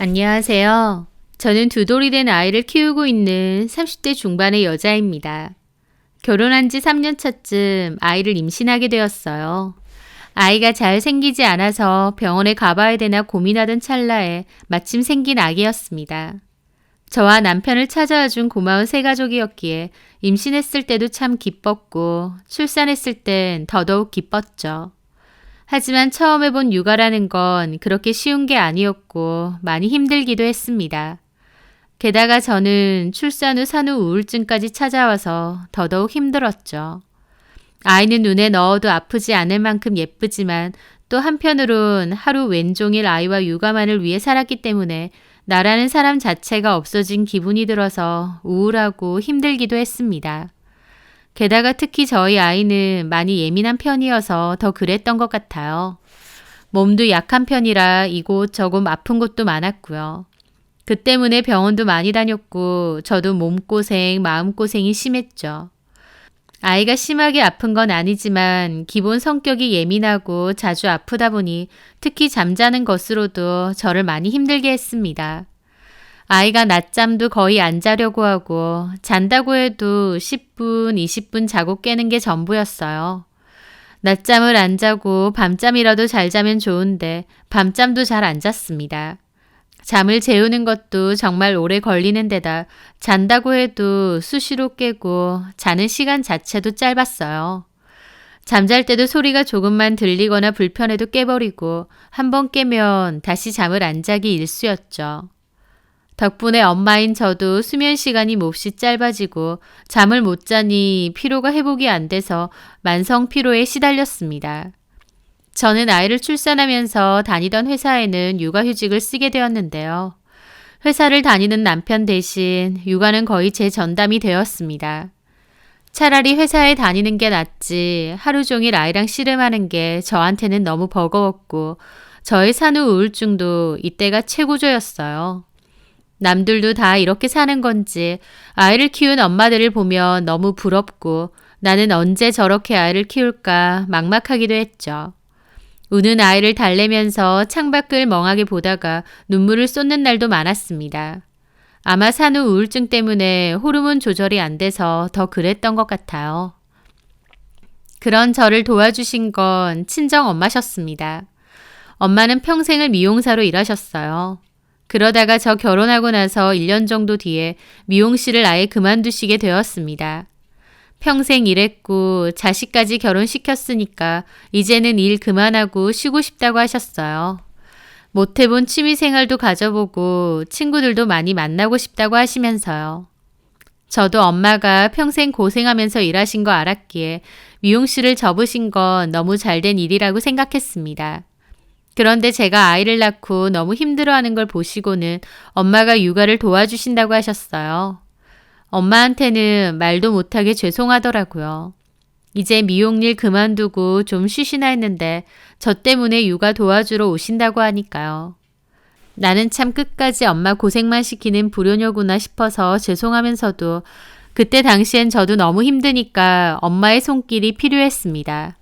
안녕하세요. 저는 두 돌이 된 아이를 키우고 있는 30대 중반의 여자입니다. 결혼한 지 3년 차쯤 아이를 임신하게 되었어요. 아이가 잘 생기지 않아서 병원에 가봐야 되나 고민하던 찰나에 마침 생긴 아기였습니다. 저와 남편을 찾아와 준 고마운 새 가족이었기에 임신했을 때도 참 기뻤고 출산했을 땐 더더욱 기뻤죠. 하지만 처음 해본 육아라는 건 그렇게 쉬운 게 아니었고 많이 힘들기도 했습니다. 게다가 저는 출산 후 산후 우울증까지 찾아와서 더더욱 힘들었죠. 아이는 눈에 넣어도 아프지 않을 만큼 예쁘지만 또 한편으론 하루 왼종일 아이와 육아만을 위해 살았기 때문에 나라는 사람 자체가 없어진 기분이 들어서 우울하고 힘들기도 했습니다. 게다가 특히 저희 아이는 많이 예민한 편이어서 더 그랬던 것 같아요. 몸도 약한 편이라 이곳저곳 아픈 곳도 많았고요. 그 때문에 병원도 많이 다녔고 저도 몸고생, 마음고생이 심했죠. 아이가 심하게 아픈 건 아니지만 기본 성격이 예민하고 자주 아프다 보니 특히 잠자는 것으로도 저를 많이 힘들게 했습니다. 아이가 낮잠도 거의 안 자려고 하고 잔다고 해도 10분, 20분 자고 깨는 게 전부였어요. 낮잠을 안 자고 밤잠이라도 잘 자면 좋은데 밤잠도 잘 안 잤습니다. 잠을 재우는 것도 정말 오래 걸리는 데다 잔다고 해도 수시로 깨고 자는 시간 자체도 짧았어요. 잠잘 때도 소리가 조금만 들리거나 불편해도 깨버리고 한번 깨면 다시 잠을 안 자기 일쑤였죠. 덕분에 엄마인 저도 수면 시간이 몹시 짧아지고 잠을 못 자니 피로가 회복이 안 돼서 만성 피로에 시달렸습니다. 저는 아이를 출산하면서 다니던 회사에는 육아휴직을 쓰게 되었는데요. 회사를 다니는 남편 대신 육아는 거의 제 전담이 되었습니다. 차라리 회사에 다니는 게 낫지 하루 종일 아이랑 씨름하는 게 저한테는 너무 버거웠고 저의 산후 우울증도 이때가 최고조였어요. 남들도 다 이렇게 사는 건지 아이를 키운 엄마들을 보면 너무 부럽고 나는 언제 저렇게 아이를 키울까 막막하기도 했죠. 우는 아이를 달래면서 창밖을 멍하게 보다가 눈물을 쏟는 날도 많았습니다. 아마 산후 우울증 때문에 호르몬 조절이 안 돼서 더 그랬던 것 같아요. 그런 저를 도와주신 건 친정 엄마셨습니다. 엄마는 평생을 미용사로 일하셨어요. 그러다가 저 결혼하고 나서 1년 정도 뒤에 미용실을 아예 그만두시게 되었습니다. 평생 일했고 자식까지 결혼시켰으니까 이제는 일 그만하고 쉬고 싶다고 하셨어요. 못 해본 취미생활도 가져보고 친구들도 많이 만나고 싶다고 하시면서요. 저도 엄마가 평생 고생하면서 일하신 거 알았기에 미용실을 접으신 건 너무 잘된 일이라고 생각했습니다. 그런데 제가 아이를 낳고 너무 힘들어하는 걸 보시고는 엄마가 육아를 도와주신다고 하셨어요. 엄마한테는 말도 못하게 죄송하더라고요. 이제 미용일 그만두고 좀 쉬시나 했는데 저 때문에 육아 도와주러 오신다고 하니까요. 나는 참 끝까지 엄마 고생만 시키는 불효녀구나 싶어서 죄송하면서도 그때 당시엔 저도 너무 힘드니까 엄마의 손길이 필요했습니다.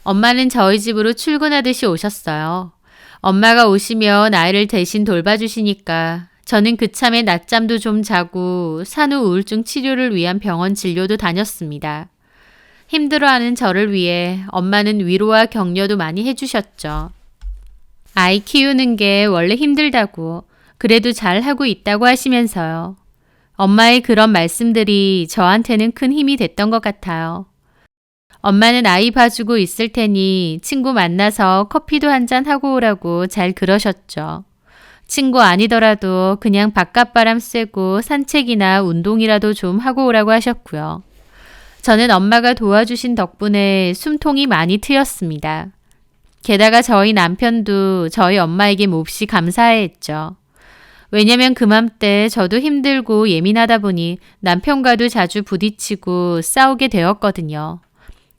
엄마는 저희 집으로 출근하듯이 오셨어요. 엄마가 오시면 아이를 대신 돌봐주시니까 저는 그참에 낮잠도 좀 자고 산후 우울증 치료를 위한 병원 진료도 다녔습니다. 힘들어하는 저를 위해 엄마는 위로와 격려도 많이 해주셨죠. 아이 키우는 게 원래 힘들다고 그래도 잘하고 있다고 하시면서요. 엄마의 그런 말씀들이 저한테는 큰 힘이 됐던 것 같아요. 엄마는 아이 봐주고 있을 테니 친구 만나서 커피도 한잔 하고 오라고 잘 그러셨죠. 친구 아니더라도 그냥 바깥바람 쐬고 산책이나 운동이라도 좀 하고 오라고 하셨고요. 저는 엄마가 도와주신 덕분에 숨통이 많이 트였습니다. 게다가 저희 남편도 저희 엄마에게 몹시 감사해했죠. 왜냐면 그맘때 저도 힘들고 예민하다 보니 남편과도 자주 부딪히고 싸우게 되었거든요.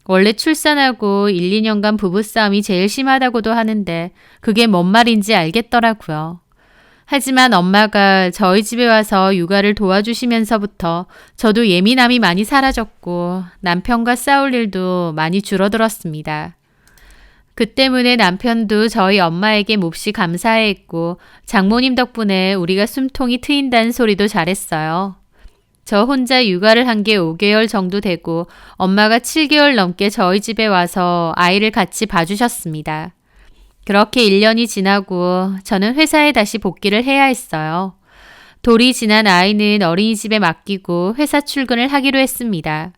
원래 출산하고 1, 2년간 부부싸움이 제일 심하다고도 하는데 그게 뭔 말인지 알겠더라고요. 하지만 엄마가 저희 집에 와서 육아를 도와주시면서부터 저도 예민함이 많이 사라졌고 남편과 싸울 일도 많이 줄어들었습니다. 그 때문에 남편도 저희 엄마에게 몹시 감사해했고 장모님 덕분에 우리가 숨통이 트인다는 소리도 잘했어요. 저 혼자 육아를 한 게 5개월 정도 되고 엄마가 7개월 넘게 저희 집에 와서 아이를 같이 봐주셨습니다. 그렇게 1년이 지나고 저는 회사에 다시 복귀를 해야 했어요. 돌이 지난 아이는 어린이집에 맡기고 회사 출근을 하기로 했습니다.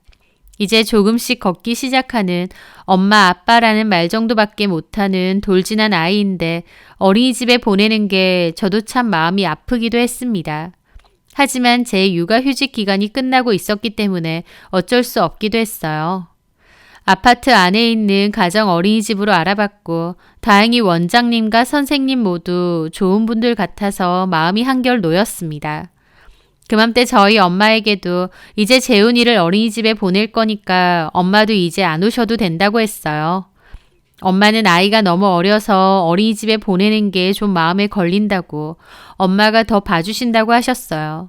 이제 조금씩 걷기 시작하는 엄마 아빠라는 말 정도밖에 못하는 돌 지난 아이인데 어린이집에 보내는 게 저도 참 마음이 아프기도 했습니다. 하지만 제 육아휴직 기간이 끝나고 있었기 때문에 어쩔 수 없기도 했어요. 아파트 안에 있는 가정 어린이집으로 알아봤고 다행히 원장님과 선생님 모두 좋은 분들 같아서 마음이 한결 놓였습니다. 그맘때 저희 엄마에게도 이제 재훈이를 어린이집에 보낼 거니까 엄마도 이제 안 오셔도 된다고 했어요. 엄마는 아이가 너무 어려서 어린이집에 보내는 게 좀 마음에 걸린다고 엄마가 더 봐주신다고 하셨어요.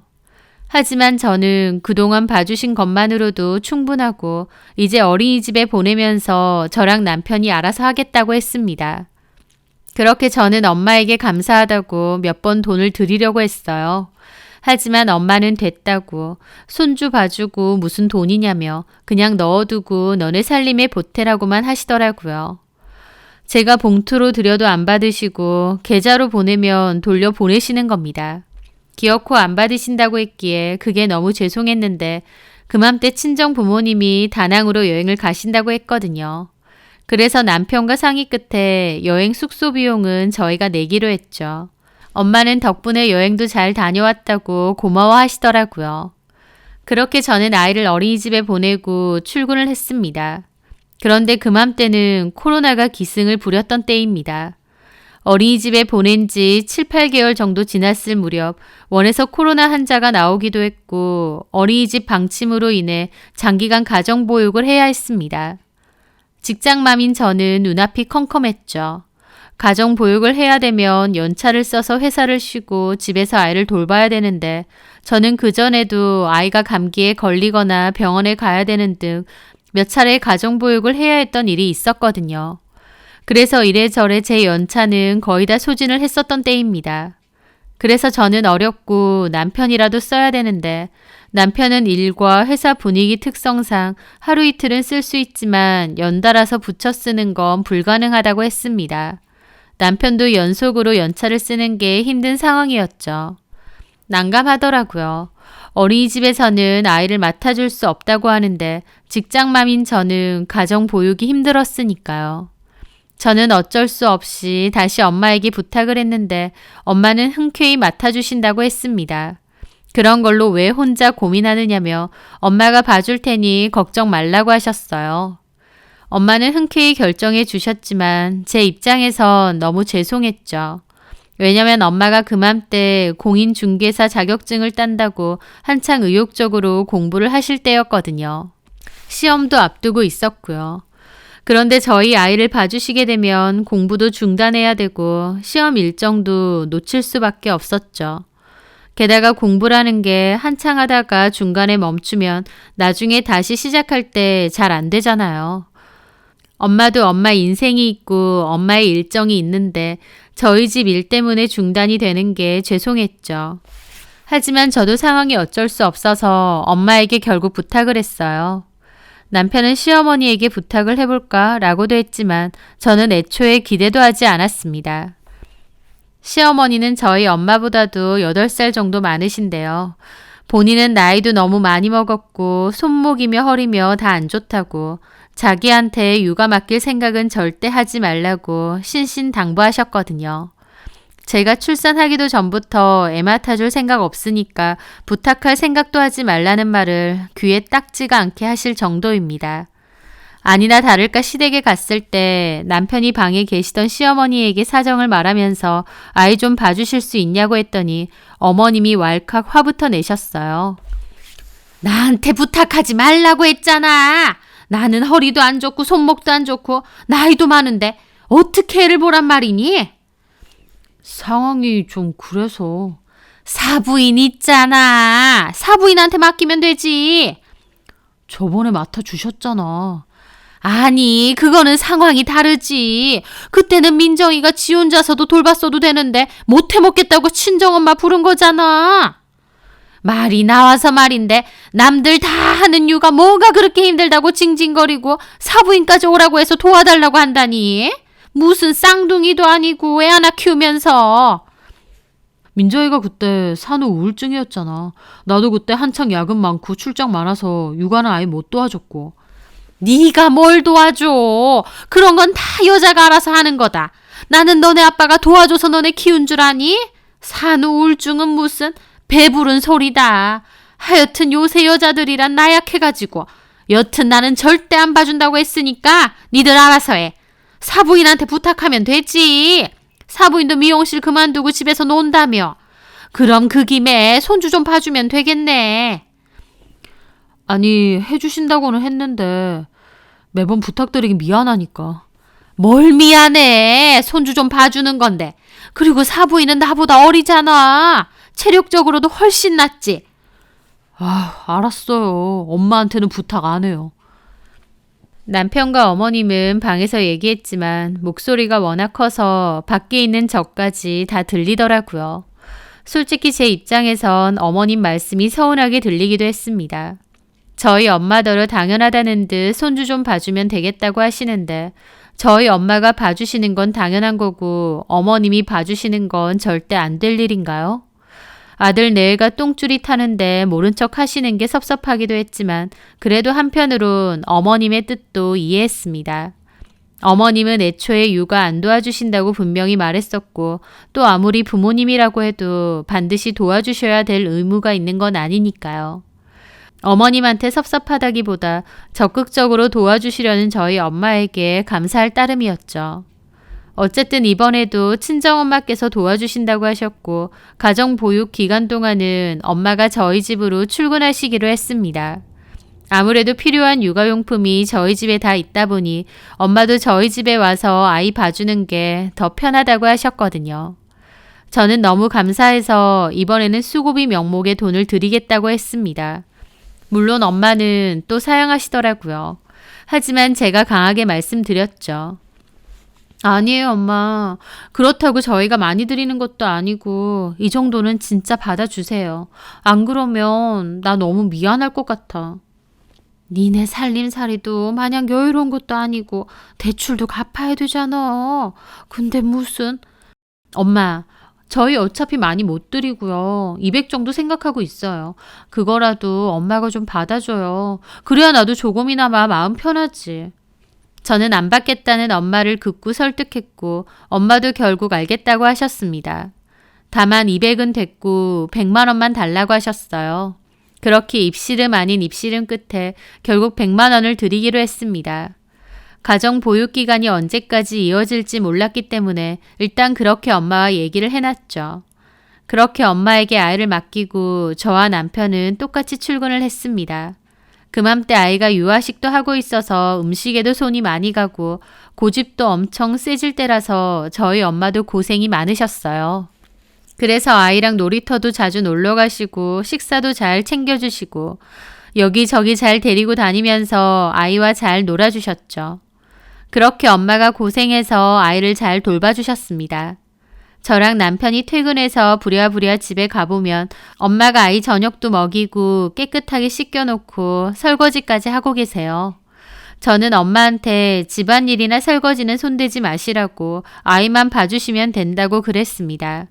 하지만 저는 그동안 봐주신 것만으로도 충분하고 이제 어린이집에 보내면서 저랑 남편이 알아서 하겠다고 했습니다. 그렇게 저는 엄마에게 감사하다고 몇 번 돈을 드리려고 했어요. 하지만 엄마는 됐다고 손주 봐주고 무슨 돈이냐며 그냥 넣어두고 너네 살림에 보태라고만 하시더라고요. 제가 봉투로 드려도 안 받으시고 계좌로 보내면 돌려 보내시는 겁니다. 기어코 안 받으신다고 했기에 그게 너무 죄송했는데 그맘때 친정 부모님이 다낭으로 여행을 가신다고 했거든요. 그래서 남편과 상의 끝에 여행 숙소 비용은 저희가 내기로 했죠. 엄마는 덕분에 여행도 잘 다녀왔다고 고마워하시더라고요. 그렇게 저는 아이를 어린이집에 보내고 출근을 했습니다. 그런데 그맘때는 코로나가 기승을 부렸던 때입니다. 어린이집에 보낸 지 7, 8개월 정도 지났을 무렵 원에서 코로나 환자가 나오기도 했고 어린이집 방침으로 인해 장기간 가정보육을 해야 했습니다. 직장맘인 저는 눈앞이 컴컴했죠. 가정보육을 해야 되면 연차를 써서 회사를 쉬고 집에서 아이를 돌봐야 되는데 저는 그전에도 아이가 감기에 걸리거나 병원에 가야 되는 등 몇 차례 가정보육을 해야 했던 일이 있었거든요. 그래서 이래저래 제 연차는 거의 다 소진을 했었던 때입니다. 그래서 저는 어렵고 남편이라도 써야 되는데 남편은 일과 회사 분위기 특성상 하루 이틀은 쓸 수 있지만 연달아서 붙여 쓰는 건 불가능하다고 했습니다. 남편도 연속으로 연차를 쓰는 게 힘든 상황이었죠. 난감하더라고요. 어린이집에서는 아이를 맡아줄 수 없다고 하는데 직장맘인 저는 가정 보육이 힘들었으니까요. 저는 어쩔 수 없이 다시 엄마에게 부탁을 했는데 엄마는 흔쾌히 맡아주신다고 했습니다. 그런 걸로 왜 혼자 고민하느냐며 엄마가 봐줄 테니 걱정 말라고 하셨어요. 엄마는 흔쾌히 결정해 주셨지만 제 입장에선 너무 죄송했죠. 왜냐면 엄마가 그맘때 공인중개사 자격증을 딴다고 한창 의욕적으로 공부를 하실 때였거든요. 시험도 앞두고 있었고요. 그런데 저희 아이를 봐주시게 되면 공부도 중단해야 되고 시험 일정도 놓칠 수밖에 없었죠. 게다가 공부라는 게 한창 하다가 중간에 멈추면 나중에 다시 시작할 때 잘 안 되잖아요. 엄마도 엄마 인생이 있고 엄마의 일정이 있는데 저희 집 일 때문에 중단이 되는 게 죄송했죠. 하지만 저도 상황이 어쩔 수 없어서 엄마에게 결국 부탁을 했어요. 남편은 시어머니에게 부탁을 해볼까 라고도 했지만 저는 애초에 기대도 하지 않았습니다. 시어머니는 저희 엄마보다도 8살 정도 많으신데요. 본인은 나이도 너무 많이 먹었고 손목이며 허리며 다 안 좋다고 자기한테 육아 맡길 생각은 절대 하지 말라고 신신당부하셨거든요. 제가 출산하기도 전부터 애 맡아줄 생각 없으니까 부탁할 생각도 하지 말라는 말을 귀에 딱지가 않게 하실 정도입니다. 아니나 다를까 시댁에 갔을 때 남편이 방에 계시던 시어머니에게 사정을 말하면서 아이 좀 봐주실 수 있냐고 했더니 어머님이 왈칵 화부터 내셨어요. 나한테 부탁하지 말라고 했잖아. 나는 허리도 안 좋고 손목도 안 좋고 나이도 많은데 어떻게 애를 보란 말이니? 상황이 좀 그래서. 사부인 있잖아. 사부인한테 맡기면 되지. 저번에 맡아주셨잖아. 아니, 그거는 상황이 다르지. 그때는 민정이가 지 혼자서도 돌봤어도 되는데 못해 먹겠다고 친정엄마 부른 거잖아. 말이 나와서 말인데 남들 다 하는 육아 뭐가 그렇게 힘들다고 징징거리고 사부인까지 오라고 해서 도와달라고 한다니? 무슨 쌍둥이도 아니고 애 하나 키우면서. 민정이가 그때 산후 우울증이었잖아. 나도 그때 한창 야근 많고 출장 많아서 육아는 아예 못 도와줬고. 네가 뭘 도와줘. 그런 건 다 여자가 알아서 하는 거다. 나는 너네 아빠가 도와줘서 너네 키운 줄 아니? 산후 우울증은 무슨 배부른 소리다. 하여튼 요새 여자들이란 나약해가지고. 여튼 나는 절대 안 봐준다고 했으니까 니들 알아서 해. 사부인한테 부탁하면 되지. 사부인도 미용실 그만두고 집에서 논다며. 그럼 그 김에 손주 좀 봐주면 되겠네. 아니, 해주신다고는 했는데 매번 부탁드리긴 미안하니까. 뭘 미안해. 손주 좀 봐주는 건데. 그리고 사부인은 나보다 어리잖아. 체력적으로도 훨씬 낫지. 알았어요. 엄마한테는 부탁 안 해요. 남편과 어머님은 방에서 얘기했지만 목소리가 워낙 커서 밖에 있는 저까지 다 들리더라고요. 솔직히 제 입장에선 어머님 말씀이 서운하게 들리기도 했습니다. 저희 엄마더러 당연하다는 듯 손주 좀 봐주면 되겠다고 하시는데 저희 엄마가 봐주시는 건 당연한 거고 어머님이 봐주시는 건 절대 안 될 일인가요? 아들 뇌가 똥줄이 타는데 모른 척 하시는 게 섭섭하기도 했지만 그래도 한편으론 어머님의 뜻도 이해했습니다. 어머님은 애초에 육아 안 도와주신다고 분명히 말했었고 또 아무리 부모님이라고 해도 반드시 도와주셔야 될 의무가 있는 건 아니니까요. 어머님한테 섭섭하다기보다 적극적으로 도와주시려는 저희 엄마에게 감사할 따름이었죠. 어쨌든 이번에도 친정엄마께서 도와주신다고 하셨고 가정보육 기간 동안은 엄마가 저희 집으로 출근하시기로 했습니다. 아무래도 필요한 육아용품이 저희 집에 다 있다 보니 엄마도 저희 집에 와서 아이 봐주는 게 더 편하다고 하셨거든요. 저는 너무 감사해서 이번에는 수고비 명목에 돈을 드리겠다고 했습니다. 물론 엄마는 또 사양하시더라고요. 하지만 제가 강하게 말씀드렸죠. 아니에요, 엄마. 그렇다고 저희가 많이 드리는 것도 아니고 이 정도는 진짜 받아주세요. 안 그러면 나 너무 미안할 것 같아. 니네 살림살이도 마냥 여유로운 것도 아니고 대출도 갚아야 되잖아. 근데 무슨... 엄마, 저희 어차피 많이 못 드리고요. 200 정도 생각하고 있어요. 그거라도 엄마가 좀 받아줘요. 그래야 나도 조금이나마 마음 편하지. 저는 안 받겠다는 엄마를 극구 설득했고 엄마도 결국 알겠다고 하셨습니다. 다만 200은 됐고 100만 원만 달라고 하셨어요. 그렇게 입씨름 아닌 입씨름 끝에 결국 100만 원을 드리기로 했습니다. 가정 보육 기간이 언제까지 이어질지 몰랐기 때문에 일단 그렇게 엄마와 얘기를 해놨죠. 그렇게 엄마에게 아이를 맡기고 저와 남편은 똑같이 출근을 했습니다. 그맘때 아이가 유아식도 하고 있어서 음식에도 손이 많이 가고 고집도 엄청 세질 때라서 저희 엄마도 고생이 많으셨어요. 그래서 아이랑 놀이터도 자주 놀러 가시고 식사도 잘 챙겨주시고 여기저기 잘 데리고 다니면서 아이와 잘 놀아주셨죠. 그렇게 엄마가 고생해서 아이를 잘 돌봐주셨습니다. 저랑 남편이 퇴근해서 부랴부랴 집에 가보면 엄마가 아이 저녁도 먹이고 깨끗하게 씻겨놓고 설거지까지 하고 계세요. 저는 엄마한테 집안일이나 설거지는 손대지 마시라고 아이만 봐주시면 된다고 그랬습니다.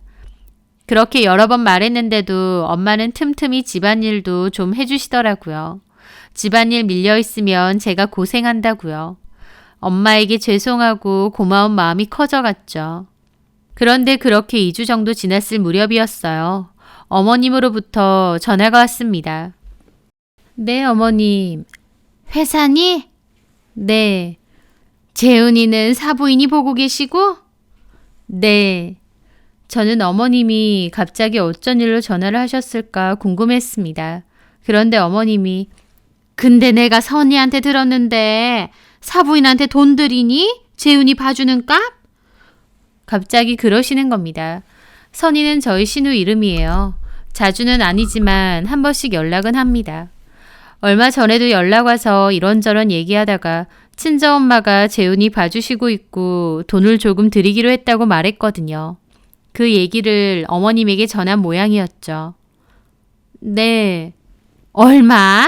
그렇게 여러 번 말했는데도 엄마는 틈틈이 집안일도 좀 해주시더라고요. 집안일 밀려있으면 제가 고생한다고요. 엄마에게 죄송하고 고마운 마음이 커져갔죠. 그런데 그렇게 2주 정도 지났을 무렵이었어요. 어머님으로부터 전화가 왔습니다. 네, 어머님. 회사니? 네. 재은이는 사부인이 보고 계시고? 네. 저는 어머님이 갑자기 어쩐 일로 전화를 하셨을까 궁금했습니다. 그런데 어머님이 근데 내가 선이한테 들었는데 사부인한테 돈 드리니? 재은이 봐주는 값? 갑자기 그러시는 겁니다. 선이는 저희 신우 이름이에요. 자주는 아니지만 한 번씩 연락은 합니다. 얼마 전에도 연락 와서 이런저런 얘기하다가 친정엄마가 재훈이 봐주시고 있고 돈을 조금 드리기로 했다고 말했거든요. 그 얘기를 어머님에게 전한 모양이었죠. 네. 얼마?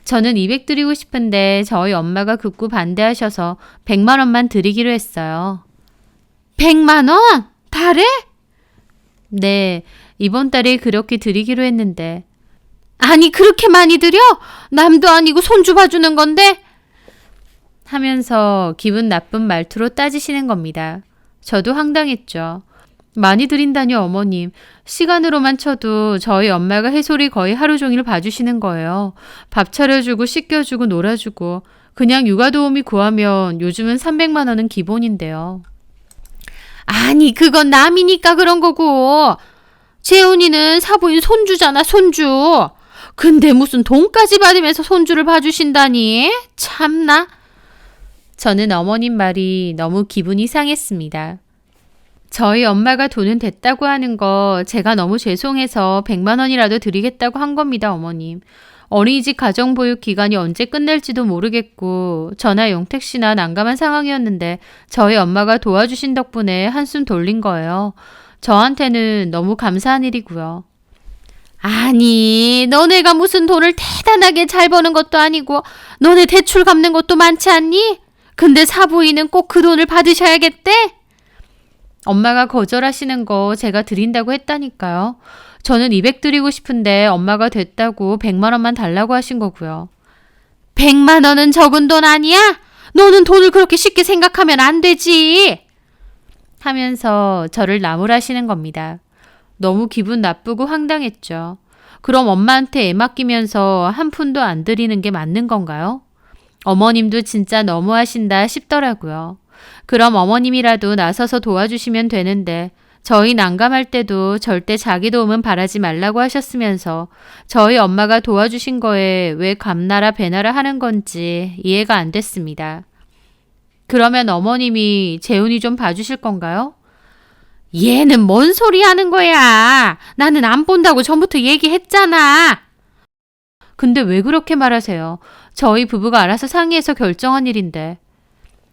저는 200 드리고 싶은데 저희 엄마가 극구 반대하셔서 100만 원만 드리기로 했어요. 100만 원? 달에? 네. 이번 달에 그렇게 드리기로 했는데. 아니 그렇게 많이 드려? 남도 아니고 손주 봐주는 건데? 하면서 기분 나쁜 말투로 따지시는 겁니다. 저도 황당했죠. 많이 드린다뇨 어머님. 시간으로만 쳐도 저희 엄마가 해솔이 거의 하루 종일 봐주시는 거예요. 밥 차려주고 씻겨주고 놀아주고 그냥 육아도우미 구하면 요즘은 300만 원은 기본인데요. 아니 그건 남이니까 그런 거고 재훈이는 사부인 손주잖아 손주. 근데 무슨 돈까지 받으면서 손주를 봐주신다니 참나. 저는 어머님 말이 너무 기분이 상했습니다. 저희 엄마가 돈은 됐다고 하는 거 제가 너무 죄송해서 100만 원이라도 드리겠다고 한 겁니다, 어머님. 어린이집 가정보육 기간이 언제 끝날지도 모르겠고 저나 영택 씨나 난감한 상황이었는데 저희 엄마가 도와주신 덕분에 한숨 돌린 거예요. 저한테는 너무 감사한 일이고요. 아니, 너네가 무슨 돈을 대단하게 잘 버는 것도 아니고 너네 대출 갚는 것도 많지 않니? 근데 사부인은 꼭 그 돈을 받으셔야겠대? 엄마가 거절하시는 거 제가 드린다고 했다니까요. 저는 200 드리고 싶은데 엄마가 됐다고 100만 원만 달라고 하신 거고요. 100만 원은 적은 돈 아니야? 너는 돈을 그렇게 쉽게 생각하면 안 되지. 하면서 저를 나무라시는 겁니다. 너무 기분 나쁘고 황당했죠. 그럼 엄마한테 애 맡기면서 한 푼도 안 드리는 게 맞는 건가요? 어머님도 진짜 너무하신다 싶더라고요. 그럼 어머님이라도 나서서 도와주시면 되는데 저희 난감할 때도 절대 자기 도움은 바라지 말라고 하셨으면서 저희 엄마가 도와주신 거에 왜 감나라 배나라 하는 건지 이해가 안 됐습니다. 그러면 어머님이 재훈이 좀 봐주실 건가요? 얘는 뭔 소리 하는 거야. 나는 안 본다고 전부터 얘기했잖아. 근데 왜 그렇게 말하세요? 저희 부부가 알아서 상의해서 결정한 일인데.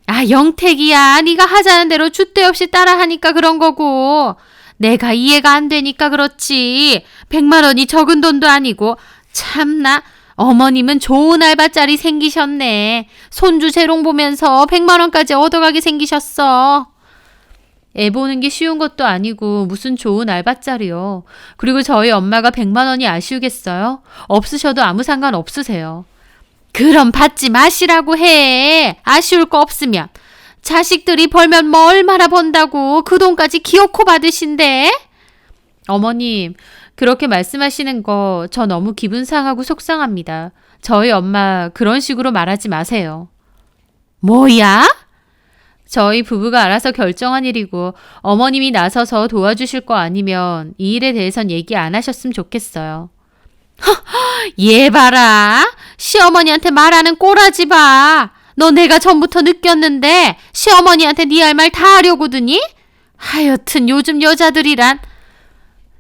아, 영택이야. 네가 하자는 대로 줏대 없이 따라하니까 그런 거고. 내가 이해가 안 되니까 그렇지. 100만 원이 적은 돈도 아니고. 참나. 어머님은 좋은 알바짜리 생기셨네. 손주 재롱 보면서 100만 원까지 얻어가게 생기셨어. 애 보는 게 쉬운 것도 아니고 무슨 좋은 알바짜리요. 그리고 저희 엄마가 100만 원이 아쉬우겠어요? 없으셔도 아무 상관 없으세요. 그럼 받지 마시라고 해. 아쉬울 거 없으면. 자식들이 벌면 뭐 얼마나 번다고 그 돈까지 기어코 받으신대? 어머님, 그렇게 말씀하시는 거 저 너무 기분 상하고 속상합니다. 저희 엄마 그런 식으로 말하지 마세요. 뭐야? 저희 부부가 알아서 결정한 일이고 어머님이 나서서 도와주실 거 아니면 이 일에 대해선 얘기 안 하셨으면 좋겠어요. 얘 봐라. 시어머니한테 말하는 꼬라지 봐. 너 내가 전부터 느꼈는데 시어머니한테 네 할 말 다 하려고드니? 하여튼 요즘 여자들이란.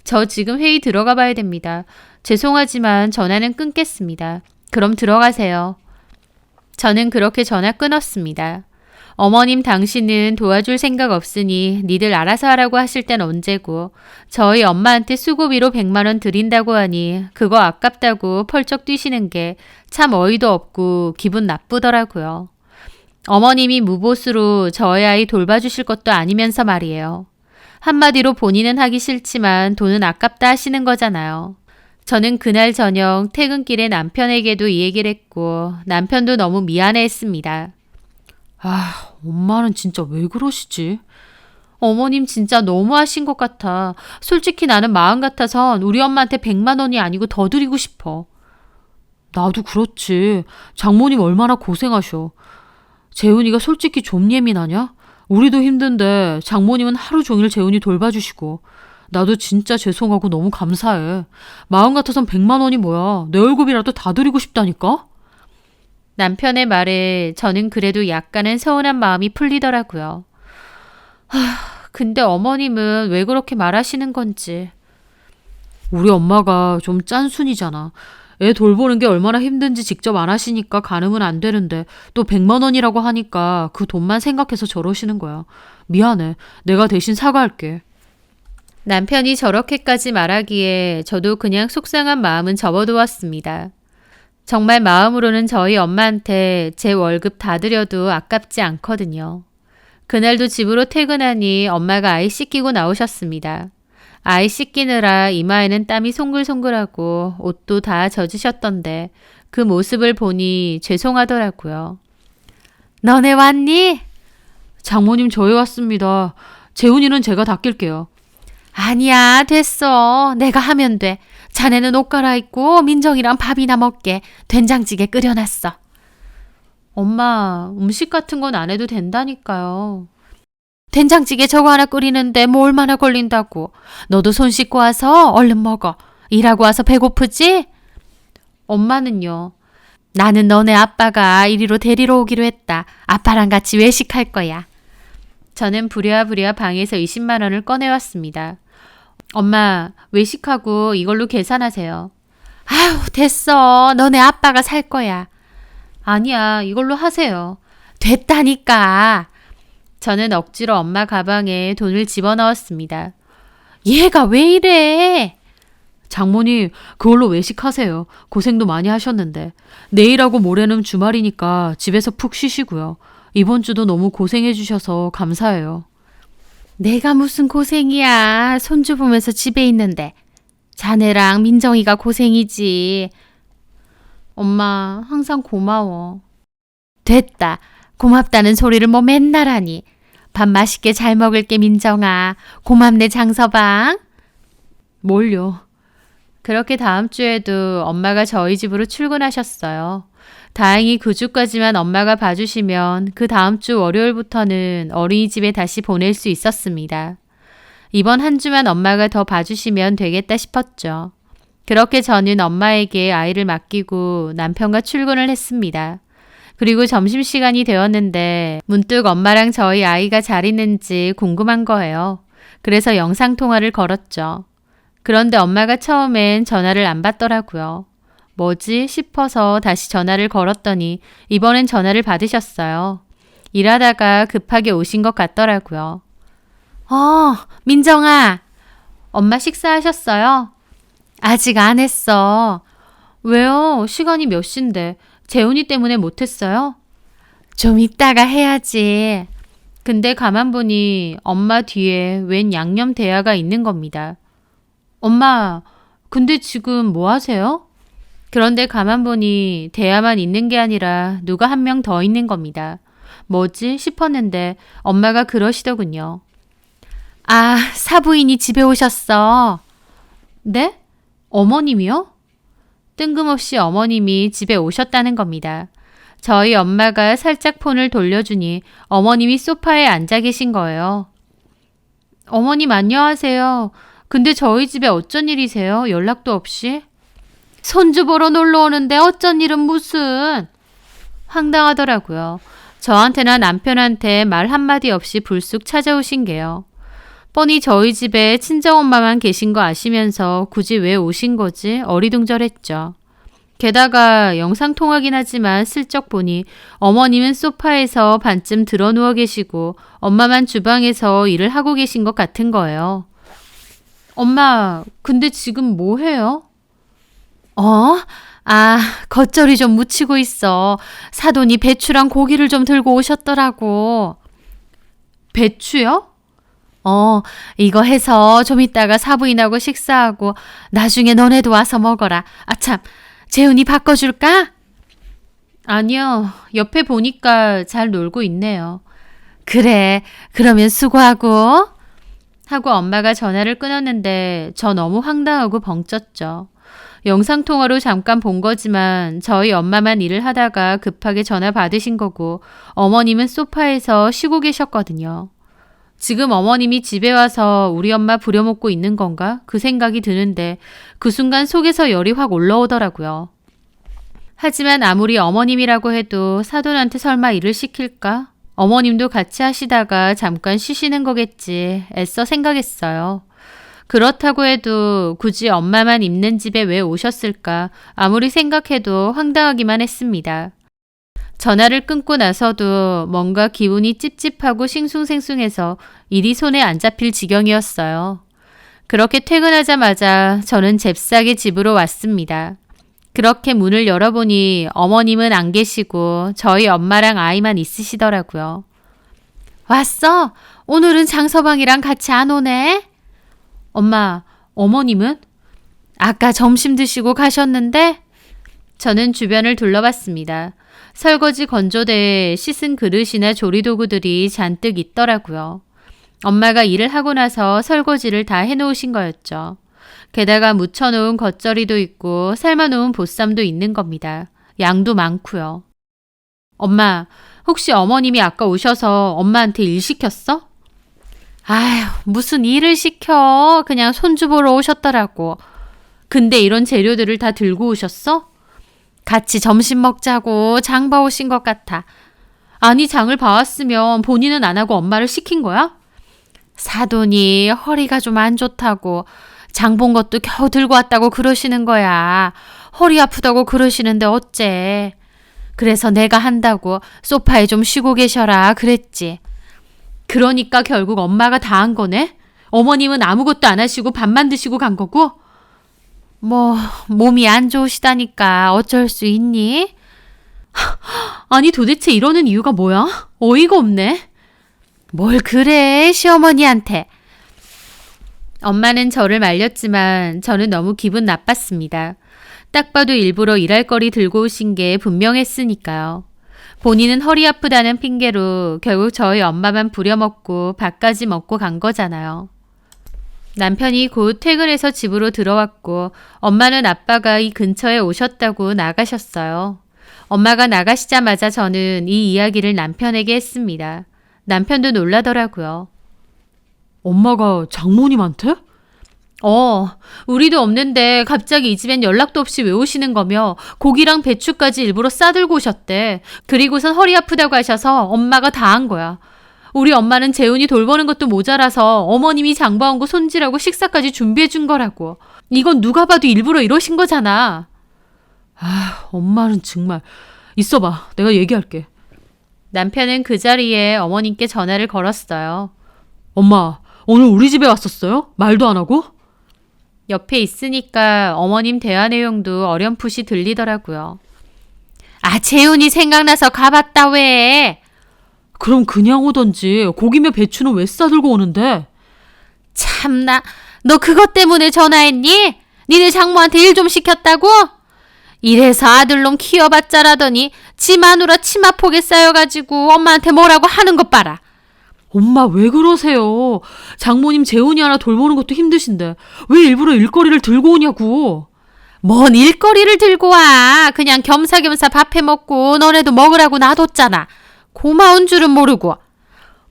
저 지금 회의 들어가 봐야 됩니다. 죄송하지만 전화는 끊겠습니다. 그럼 들어가세요. 저는 그렇게 전화 끊었습니다. 어머님 당신은 도와줄 생각 없으니 니들 알아서 하라고 하실 땐 언제고 저희 엄마한테 수고비로 100만 원 드린다고 하니 그거 아깝다고 펄쩍 뛰시는 게 참 어이도 없고 기분 나쁘더라고요. 어머님이 무보수로 저희 아이 돌봐주실 것도 아니면서 말이에요. 한마디로 본인은 하기 싫지만 돈은 아깝다 하시는 거잖아요. 저는 그날 저녁 퇴근길에 남편에게도 이 얘기를 했고 남편도 너무 미안해했습니다. 아, 엄마는 진짜 왜 그러시지? 어머님 진짜 너무하신 것 같아. 솔직히 나는 마음 같아선 우리 엄마한테 100만 원이 아니고 더 드리고 싶어. 나도 그렇지. 장모님 얼마나 고생하셔. 재훈이가 솔직히 좀 예민하냐? 우리도 힘든데 장모님은 하루 종일 재훈이 돌봐주시고 나도 진짜 죄송하고 너무 감사해. 마음 같아선 100만 원이 뭐야. 내 월급이라도 다 드리고 싶다니까? 남편의 말에 저는 그래도 약간은 서운한 마음이 풀리더라고요. 근데 어머님은 왜 그렇게 말하시는 건지. 우리 엄마가 좀 짠순이잖아. 애 돌보는 게 얼마나 힘든지 직접 안 하시니까 가늠은 안 되는데 또 100만 원이라고 하니까 그 돈만 생각해서 저러시는 거야. 미안해. 내가 대신 사과할게. 남편이 저렇게까지 말하기에 저도 그냥 속상한 마음은 접어두었습니다. 정말 마음으로는 저희 엄마한테 제 월급 다 드려도 아깝지 않거든요. 그날도 집으로 퇴근하니 엄마가 아이 씻기고 나오셨습니다. 아이 씻기느라 이마에는 땀이 송글송글하고 옷도 다 젖으셨던데 그 모습을 보니 죄송하더라고요. 너네 왔니? 장모님 저희 왔습니다. 재훈이는 제가 닦일게요. 아니야, 됐어. 내가 하면 돼. 자네는 옷 갈아입고 민정이랑 밥이나 먹게. 된장찌개 끓여놨어. 엄마, 음식 같은 건 안 해도 된다니까요. 된장찌개 저거 하나 끓이는데 뭐 얼마나 걸린다고. 너도 손 씻고 와서 얼른 먹어. 일하고 와서 배고프지? 엄마는요. 나는 너네 아빠가 이리로 데리러 오기로 했다. 아빠랑 같이 외식할 거야. 저는 부랴부랴 방에서 20만 원을 꺼내왔습니다. 엄마, 외식하고 이걸로 계산하세요. 아유, 됐어. 너네 아빠가 살 거야. 아니야, 이걸로 하세요. 됐다니까. 저는 억지로 엄마 가방에 돈을 집어넣었습니다. 얘가 왜 이래? 장모님 그걸로 외식하세요. 고생도 많이 하셨는데. 내일하고 모레는 주말이니까 집에서 푹 쉬시고요. 이번 주도 너무 고생해 주셔서 감사해요. 내가 무슨 고생이야. 손주 보면서 집에 있는데. 자네랑 민정이가 고생이지. 엄마, 항상 고마워. 됐다. 고맙다는 소리를 뭐 맨날 하니. 밥 맛있게 잘 먹을게, 민정아. 고맙네, 장서방. 뭘요? 그렇게 다음 주에도 엄마가 저희 집으로 출근하셨어요. 다행히 그 주까지만 엄마가 봐주시면 그 다음 주 월요일부터는 어린이집에 다시 보낼 수 있었습니다. 이번 한 주만 엄마가 더 봐주시면 되겠다 싶었죠. 그렇게 저는 엄마에게 아이를 맡기고 남편과 출근을 했습니다. 그리고 점심시간이 되었는데 문득 엄마랑 저희 아이가 잘 있는지 궁금한 거예요. 그래서 영상통화를 걸었죠. 그런데 엄마가 처음엔 전화를 안 받더라고요. 뭐지 싶어서 다시 전화를 걸었더니 이번엔 전화를 받으셨어요. 일하다가 급하게 오신 것 같더라고요. 민정아. 엄마 식사하셨어요? 아직 안 했어. 왜요? 시간이 몇 시인데. 재훈이 때문에 못했어요? 좀 이따가 해야지. 근데 가만 보니 엄마 뒤에 웬 양념 대야가 있는 겁니다. 엄마, 근데 지금 뭐 하세요? 그런데 가만 보니 대야만 있는 게 아니라 누가 한 명 더 있는 겁니다. 뭐지 싶었는데 엄마가 그러시더군요. 아, 사부인이 집에 오셨어. 네? 어머님이요? 뜬금없이 어머님이 집에 오셨다는 겁니다. 저희 엄마가 살짝 폰을 돌려주니 어머님이 소파에 앉아 계신 거예요. 어머님 안녕하세요. 근데 저희 집에 어쩐 일이세요? 연락도 없이? 손주 보러 놀러 오는데 어쩐 일은 무슨? 황당하더라고요. 저한테나 남편한테 말 한마디 없이 불쑥 찾아오신 게요. 뻔히 저희 집에 친정엄마만 계신 거 아시면서 굳이 왜 오신 거지? 어리둥절했죠. 게다가 영상통화긴 하지만 슬쩍 보니 어머님은 소파에서 반쯤 드러 누워 계시고 엄마만 주방에서 일을 하고 계신 것 같은 거예요. 엄마, 근데 지금 뭐 해요? 겉절이 좀 무치고 있어. 사돈이 배추랑 고기를 좀 들고 오셨더라고. 배추요? 이거 해서 좀 이따가 사부인하고 식사하고 나중에 너네도 와서 먹어라. 아참, 재훈이 바꿔줄까? 아니요, 옆에 보니까 잘 놀고 있네요. 그래, 그러면 수고하고. 하고 엄마가 전화를 끊었는데 저 너무 황당하고 벙쪘죠. 영상통화로 잠깐 본 거지만 저희 엄마만 일을 하다가 급하게 전화 받으신 거고 어머님은 소파에서 쉬고 계셨거든요. 지금 어머님이 집에 와서 우리 엄마 부려먹고 있는 건가? 그 생각이 드는데 그 순간 속에서 열이 확 올라오더라고요. 하지만 아무리 어머님이라고 해도 사돈한테 설마 일을 시킬까? 어머님도 같이 하시다가 잠깐 쉬시는 거겠지 애써 생각했어요. 그렇다고 해도 굳이 엄마만 있는 집에 왜 오셨을까 아무리 생각해도 황당하기만 했습니다. 전화를 끊고 나서도 뭔가 기분이 찝찝하고 싱숭생숭해서 일이 손에 안 잡힐 지경이었어요. 그렇게 퇴근하자마자 저는 잽싸게 집으로 왔습니다. 그렇게 문을 열어보니 어머님은 안 계시고 저희 엄마랑 아이만 있으시더라고요. 왔어? 오늘은 장서방이랑 같이 안 오네? 엄마, 어머님은? 아까 점심 드시고 가셨는데? 저는 주변을 둘러봤습니다. 설거지 건조대에 씻은 그릇이나 조리도구들이 잔뜩 있더라고요. 엄마가 일을 하고 나서 설거지를 다 해놓으신 거였죠. 게다가 무쳐놓은 겉절이도 있고 삶아놓은 보쌈도 있는 겁니다. 양도 많고요. 엄마, 혹시 어머님이 아까 오셔서 엄마한테 일 시켰어? 아휴, 무슨 일을 시켜. 그냥 손주 보러 오셨더라고. 근데 이런 재료들을 다 들고 오셨어? 같이 점심 먹자고 장 봐오신 것 같아. 아니, 장을 봐왔으면 본인은 안 하고 엄마를 시킨 거야? 사돈이 허리가 좀 안 좋다고 장 본 것도 겨우 들고 왔다고 그러시는 거야. 허리 아프다고 그러시는데 어째. 그래서 내가 한다고 소파에 좀 쉬고 계셔라 그랬지. 그러니까 결국 엄마가 다 한 거네? 어머님은 아무것도 안 하시고 밥만 드시고 간 거고? 뭐 몸이 안 좋으시다니까 어쩔 수 있니? 아니 도대체 이러는 이유가 뭐야? 어이가 없네. 뭘 그래 시어머니한테. 엄마는 저를 말렸지만 저는 너무 기분 나빴습니다. 딱 봐도 일부러 일할 거리 들고 오신 게 분명했으니까요. 본인은 허리 아프다는 핑계로 결국 저희 엄마만 부려먹고 밥까지 먹고 간 거잖아요. 남편이 곧 퇴근해서 집으로 들어왔고 엄마는 아빠가 이 근처에 오셨다고 나가셨어요. 엄마가 나가시자마자 저는 이 이야기를 남편에게 했습니다. 남편도 놀라더라고요. 엄마가 장모님한테? 우리도 없는데 갑자기 이 집엔 연락도 없이 왜 오시는 거며 고기랑 배추까지 일부러 싸들고 오셨대. 그리고선 허리 아프다고 하셔서 엄마가 다 한 거야. 우리 엄마는 재훈이 돌보는 것도 모자라서 어머님이 장봐온 거 손질하고 식사까지 준비해 준 거라고. 이건 누가 봐도 일부러 이러신 거잖아. 아, 엄마는 정말. 있어봐, 내가 얘기할게. 남편은 그 자리에 어머님께 전화를 걸었어요. 엄마, 오늘 우리 집에 왔었어요? 말도 안 하고? 옆에 있으니까 어머님 대화 내용도 어렴풋이 들리더라고요. 아, 재훈이 생각나서 가봤다 왜? 그럼 그냥 오던지 고기며 배추는 왜 싸들고 오는데? 참나, 너 그것 때문에 전화했니? 니네 장모한테 일 좀 시켰다고? 이래서 아들놈 키워봤자라더니 지 마누라 치마폭에 쌓여가지고 엄마한테 뭐라고 하는 것 봐라. 엄마 왜 그러세요? 장모님 재훈이 하나 돌보는 것도 힘드신데 왜 일부러 일거리를 들고 오냐고. 뭔 일거리를 들고 와. 그냥 겸사겸사 밥 해먹고 너네도 먹으라고 놔뒀잖아. 고마운 줄은 모르고.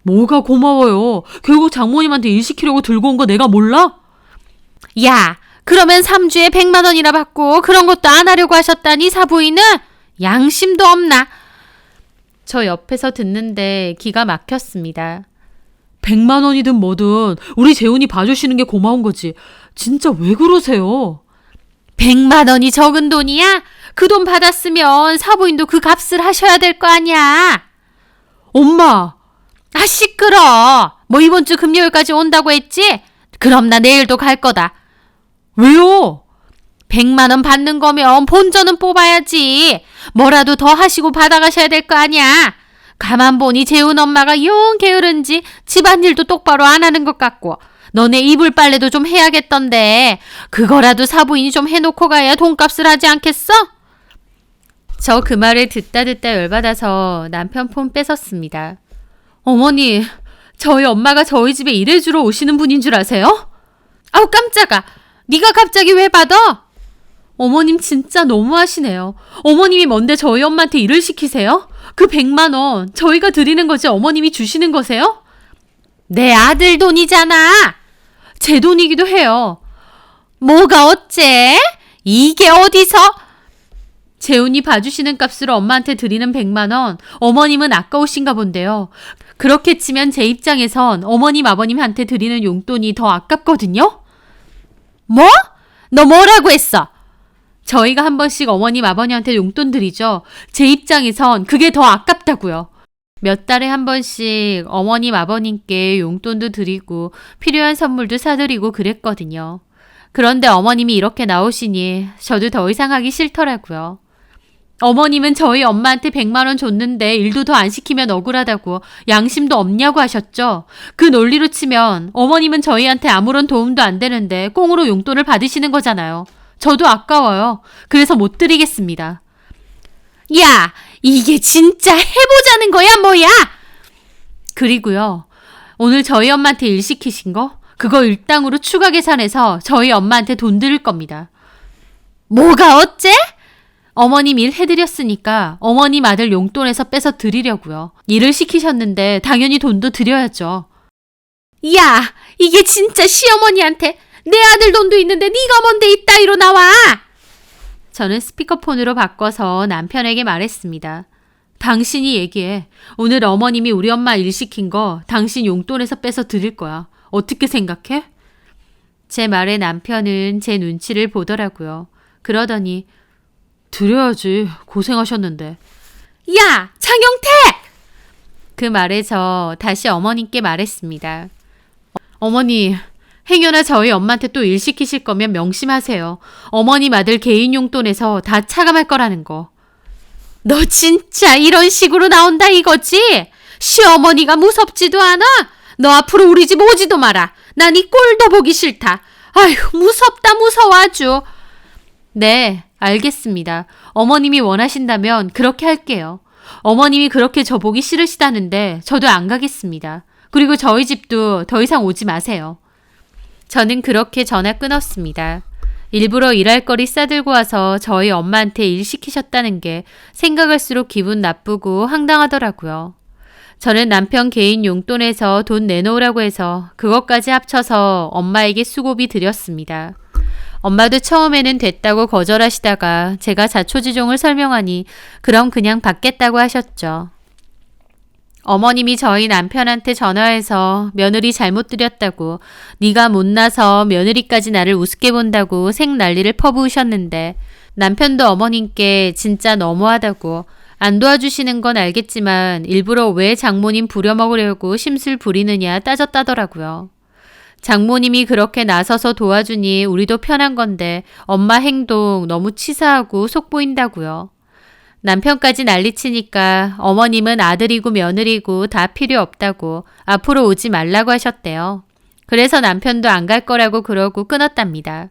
뭐가 고마워요. 결국 장모님한테 일 시키려고 들고 온 거 내가 몰라? 야, 그러면 3주에 100만 원이나 받고 그런 것도 안 하려고 하셨다니 사부인은? 양심도 없나? 저 옆에서 듣는데 기가 막혔습니다. 100만 원이든 뭐든 우리 재훈이 봐주시는 게 고마운 거지. 진짜 왜 그러세요? 100만 원이 적은 돈이야? 그 돈 받았으면 사부인도 그 값을 하셔야 될 거 아니야. 엄마! 아, 시끄러. 뭐 이번 주 금요일까지 온다고 했지? 그럼 나 내일도 갈 거다. 왜요? 100만 원 받는 거면 본전은 뽑아야지. 뭐라도 더 하시고 받아가셔야 될 거 아니야. 가만 보니 재훈 엄마가 영 게으른지 집안일도 똑바로 안 하는 것 같고 너네 이불 빨래도 좀 해야겠던데 그거라도 사부인이 좀 해놓고 가야 돈값을 하지 않겠어? 저 그 말을 듣다 열받아서 남편 폰 뺏었습니다. 어머니, 저희 엄마가 저희 집에 일해주러 오시는 분인 줄 아세요? 아우 깜짝아. 네가 갑자기 왜 받아? 어머님 진짜 너무하시네요. 어머님이 뭔데 저희 엄마한테 일을 시키세요? 그 100만 원 저희가 드리는 거지 어머님이 주시는 거세요? 내 아들 돈이잖아. 제 돈이기도 해요. 뭐가 어째? 이게 어디서? 재훈이 봐주시는 값으로 엄마한테 드리는 100만 원 어머님은 아까우신가 본데요. 그렇게 치면 제 입장에선 어머님 아버님한테 드리는 용돈이 더 아깝거든요. 뭐? 너 뭐라고 했어? 저희가 한 번씩 어머님 아버님한테 용돈 드리죠. 제 입장에선 그게 더 아깝다고요. 몇 달에 한 번씩 어머님 아버님께 용돈도 드리고 필요한 선물도 사드리고 그랬거든요. 그런데 어머님이 이렇게 나오시니 저도 더 이상 하기 싫더라고요. 어머님은 저희 엄마한테 100만 원 줬는데 일도 더 안 시키면 억울하다고 양심도 없냐고 하셨죠. 그 논리로 치면 어머님은 저희한테 아무런 도움도 안 되는데 꽁으로 용돈을 받으시는 거잖아요. 저도 아까워요. 그래서 못 드리겠습니다. 야, 이게 진짜 해보자는 거야, 뭐야? 그리고요, 오늘 저희 엄마한테 일 시키신 거? 그거 일당으로 추가 계산해서 저희 엄마한테 돈 드릴 겁니다. 뭐가 어째? 어머님 일 해드렸으니까 어머님 아들 용돈에서 빼서 드리려고요. 일을 시키셨는데 당연히 돈도 드려야죠. 야, 이게 진짜 시어머니한테 내 아들 돈도 있는데 네가 뭔데 이따위로 나와! 저는 스피커폰으로 바꿔서 남편에게 말했습니다. 당신이 얘기해. 오늘 어머님이 우리 엄마 일 시킨 거 당신 용돈에서 빼서 드릴 거야. 어떻게 생각해? 제 말에 남편은 제 눈치를 보더라고요. 그러더니 드려야지. 고생하셨는데. 야! 장영택! 그 말에 저 다시 어머님께 말했습니다. 어머니, 행여나 저희 엄마한테 또 일 시키실 거면 명심하세요. 어머님 아들 개인 용돈에서 다 차감할 거라는 거. 너 진짜 이런 식으로 나온다 이거지? 시어머니가 무섭지도 않아? 너 앞으로 우리 집 오지도 마라. 난 이 꼴도 보기 싫다. 아휴, 무섭다 무서워 아주. 네, 알겠습니다. 어머님이 원하신다면 그렇게 할게요. 어머님이 그렇게 저 보기 싫으시다는데 저도 안 가겠습니다. 그리고 저희 집도 더 이상 오지 마세요. 저는 그렇게 전화 끊었습니다. 일부러 일할 거리 싸들고 와서 저희 엄마한테 일 시키셨다는 게 생각할수록 기분 나쁘고 황당하더라고요. 저는 남편 개인 용돈에서 돈 내놓으라고 해서 그것까지 합쳐서 엄마에게 수고비 드렸습니다. 엄마도 처음에는 됐다고 거절하시다가 제가 자초지종을 설명하니 그럼 그냥 받겠다고 하셨죠. 어머님이 저희 남편한테 전화해서 며느리 잘못 드렸다고 네가 못나서 며느리까지 나를 우습게 본다고 생난리를 퍼부으셨는데 남편도 어머님께 진짜 너무하다고 안 도와주시는 건 알겠지만 일부러 왜 장모님 부려먹으려고 심술 부리느냐 따졌다더라고요. 장모님이 그렇게 나서서 도와주니 우리도 편한 건데 엄마 행동 너무 치사하고 속 보인다고요. 남편까지 난리치니까 어머님은 아들이고 며느리고 다 필요 없다고 앞으로 오지 말라고 하셨대요. 그래서 남편도 안 갈 거라고 그러고 끊었답니다.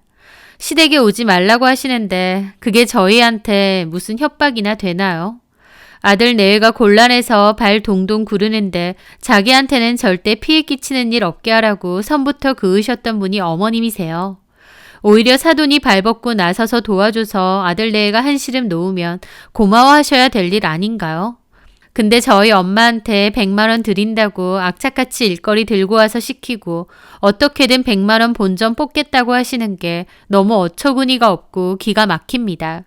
시댁에 오지 말라고 하시는데 그게 저희한테 무슨 협박이나 되나요? 아들 내외가 곤란해서 발 동동 구르는데 자기한테는 절대 피해 끼치는 일 없게 하라고 선부터 그으셨던 분이 어머님이세요. 오히려 사돈이 발벗고 나서서 도와줘서 아들 내외가 한시름 놓으면 고마워하셔야 될 일 아닌가요? 근데 저희 엄마한테 100만 원 드린다고 악착같이 일거리 들고 와서 시키고 어떻게든 100만 원 본전 뽑겠다고 하시는 게 너무 어처구니가 없고 기가 막힙니다.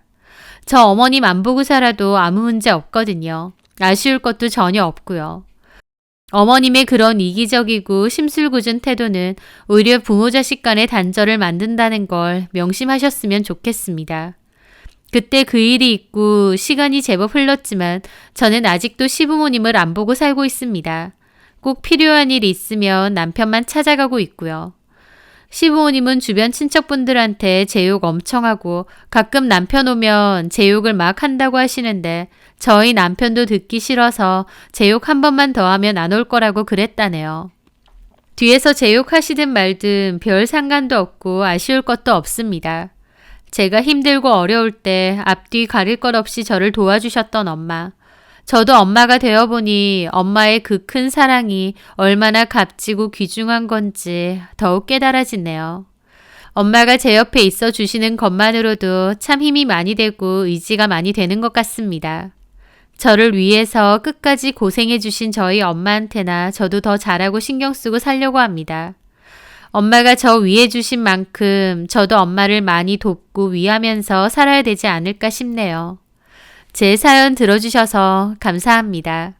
저 어머님 안 보고 살아도 아무 문제 없거든요. 아쉬울 것도 전혀 없고요. 어머님의 그런 이기적이고 심술궂은 태도는 오히려 부모 자식 간의 단절을 만든다는 걸 명심하셨으면 좋겠습니다. 그때 그 일이 있고 시간이 제법 흘렀지만 저는 아직도 시부모님을 안 보고 살고 있습니다. 꼭 필요한 일이 있으면 남편만 찾아가고 있고요. 시부모님은 주변 친척분들한테 제 욕 엄청 하고 가끔 남편 오면 제 욕을 막 한다고 하시는데 저희 남편도 듣기 싫어서 제 욕 한 번만 더 하면 안 올 거라고 그랬다네요. 뒤에서 제 욕 하시든 말든 별 상관도 없고 아쉬울 것도 없습니다. 제가 힘들고 어려울 때 앞뒤 가릴 것 없이 저를 도와주셨던 엄마. 저도 엄마가 되어보니 엄마의 그 큰 사랑이 얼마나 값지고 귀중한 건지 더욱 깨달아지네요. 엄마가 제 옆에 있어 주시는 것만으로도 참 힘이 많이 되고 의지가 많이 되는 것 같습니다. 저를 위해서 끝까지 고생해 주신 저희 엄마한테나 저도 더 잘하고 신경 쓰고 살려고 합니다. 엄마가 저 위해 주신 만큼 저도 엄마를 많이 돕고 위하면서 살아야 되지 않을까 싶네요. 제 사연 들어주셔서 감사합니다.